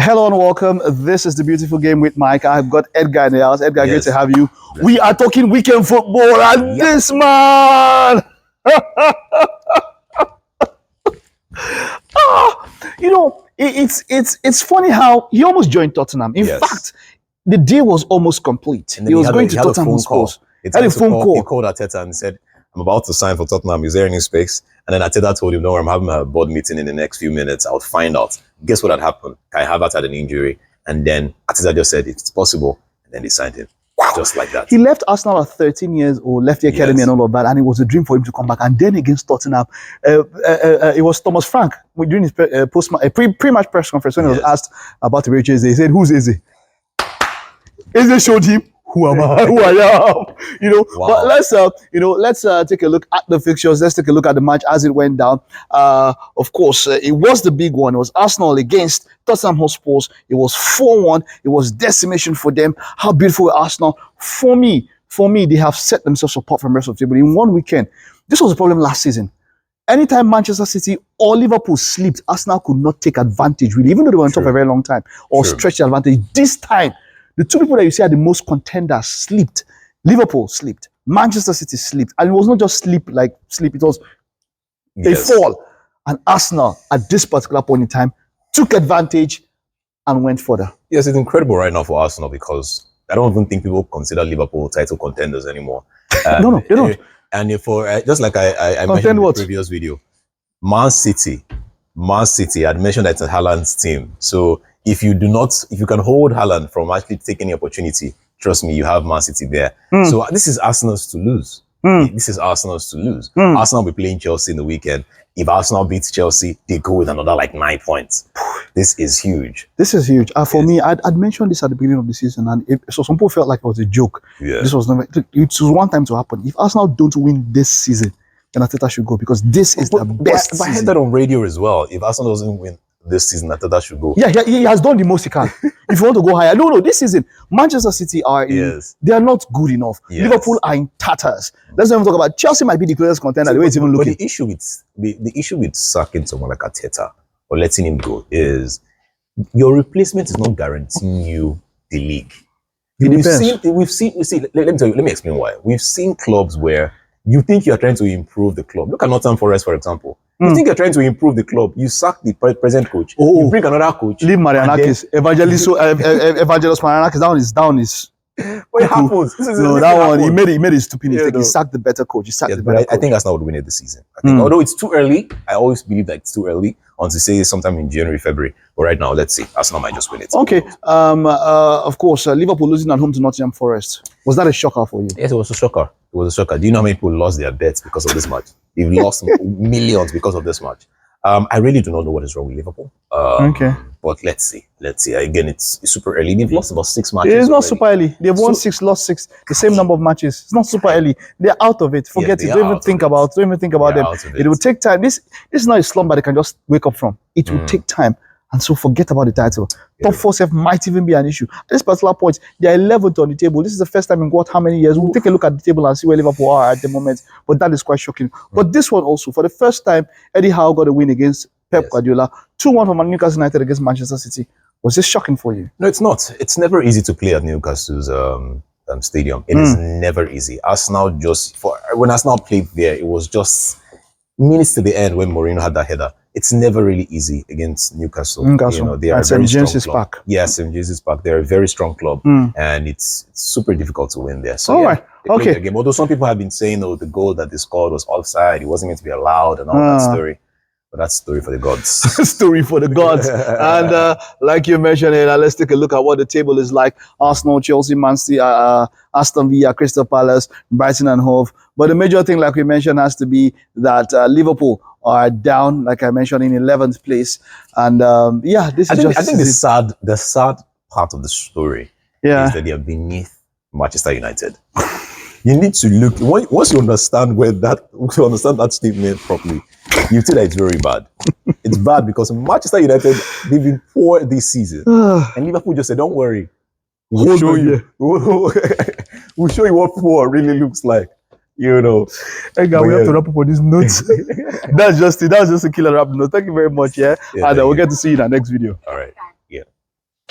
Hello and welcome. This is the Beautiful Game with Mike. I've got Edgar in the house. Edgar, great to have you. Yes. We are talking weekend football, and this man, it's funny how he almost joined Tottenham. In fact, the deal was almost complete. He was going to Tottenham Spurs. He had a phone call. He called Arteta and said, "I'm about to sign for Tottenham. Is there any space?" And then Arteta told him, "No, I'm having a board meeting in the next few minutes. I'll find out." Guess what had happened? Kai Havertz had an injury, and then Arteta just said it's possible, and then they signed him. Wow. Just like that. He left Arsenal at 13 years old, left the academy and all of that, and it was a dream for him to come back. And then against Tottenham, it was Thomas Frank during his pre-match press conference when he was asked about the Eze. He said, "Who's Eze?" Eze showed him, "Who am I? Who I am?" But let's take a look at the fixtures. Let's take a look at the match as it went down. Of course, it was the big one. It was Arsenal against Tottenham Hotspur. It was 4-1. It was decimation for them. How beautiful were Arsenal? For me, they have set themselves apart from the rest of the table in one weekend. This was a problem last season. Anytime Manchester City or Liverpool slept, Arsenal could not take advantage, really, even though they were on top for a very long time, or stretch the advantage. This time, the two people that you see are the most contenders slept. Liverpool slept. Manchester City slept. And it was not just sleep, it was a fall. And Arsenal, at this particular point in time, took advantage and went further. Yes, it's incredible right now for Arsenal because I don't even think people consider Liverpool title contenders anymore. No, they don't. And just like I mentioned in the previous video, Man City, I'd mentioned that it's Haaland's team. So if you can hold Haaland from actually taking the opportunity, trust me, you have Man City there. So this is Arsenal's to lose. This is Arsenal's to lose. Arsenal will be playing Chelsea in the weekend. If Arsenal beats Chelsea, they go with another 9 points. This is huge. This is huge. For me, I'd mentioned this at the beginning of the season, and so some people felt like it was a joke. This was never. It was one time to happen. If Arsenal don't win this season, then Arteta should go because this is the best. But I heard that on radio as well. If Arsenal doesn't win this season, Arteta should go. Yeah, he has done the most he can. If you want to go higher, no, this season, Manchester City are they are not good enough. Liverpool are in tatters. Let's not even talk about Chelsea. Might be the closest contender. The way it's even looking. But the issue with sacking someone like Arteta or letting him go is your replacement is not guaranteeing you the league. We've seen. Let me explain why. We've seen clubs where you think you are trying to improve the club. Look at Nottingham Forest, for example. You think you're trying to improve the club. You sack the present coach. You bring another coach. Leave Marianakis. Evangelos Marianakis down is. What happens? That one, he made a stupid mistake. He sacked the better coach. I think Arsenal would win it this season. I think, although it's too early, I always believe that it's too early until say sometime in January, February. But right now, let's see. Arsenal might just win it. Okay. Of course, Liverpool losing at home to Nottingham Forest. Was that a shocker for you? Yes, it was a shocker. It was a shocker. Do you know how many people lost their bets because of this match? They've lost millions because of this match. I really do not know what is wrong with Liverpool. But let's see. Again, it's super early. They've lost about 6 matches. It's not super early. They've won 6, lost 6. The same number of matches. It's not super early. They're out of it. Forget it. Don't even think about them. It will take time. This is not a slumber they can just wake up from. It will take time. And so forget about the title. Top 4 might even be an issue. At this particular point, they are 11th on the table. This is the first time in how many years? We'll take a look at the table and see where Liverpool are at the moment. But that is quite shocking. But this one also, for the first time, Eddie Howe got a win against Pep Guardiola. 2-1 from Newcastle United against Manchester City. Was this shocking for you? No, it's not. It's never easy to play at Newcastle's stadium. It is never easy. When Arsenal played there, it was just minutes to the end when Mourinho had that header. It's never really easy against Newcastle. They are a very strong club. Yes, St. James's Park. They're a very strong club, and it's super difficult to win there. So, okay. Game. Although some people have been saying, the goal that they scored was offside. It wasn't meant to be allowed, and all that story. But that's story for the gods. Story for the gods. And like you mentioned, let's take a look at what the table is like. Arsenal, Chelsea, Man City, Aston Villa, Crystal Palace, Brighton and Hove. But the major thing, like we mentioned, has to be that Liverpool are down, like I mentioned, in 11th place. And I think the sad part of the story is that they are beneath Manchester United. You need to look, once you understand that statement properly, you see that it's very bad. It's bad because Manchester United, they've been poor this season. And Liverpool just said, don't worry. We'll show you. We'll show you what poor really looks like. Hey guys, we have to wrap up on these notes. That's just a killer wrap note. Thank you very much. And we'll get to see you in our next video. All right.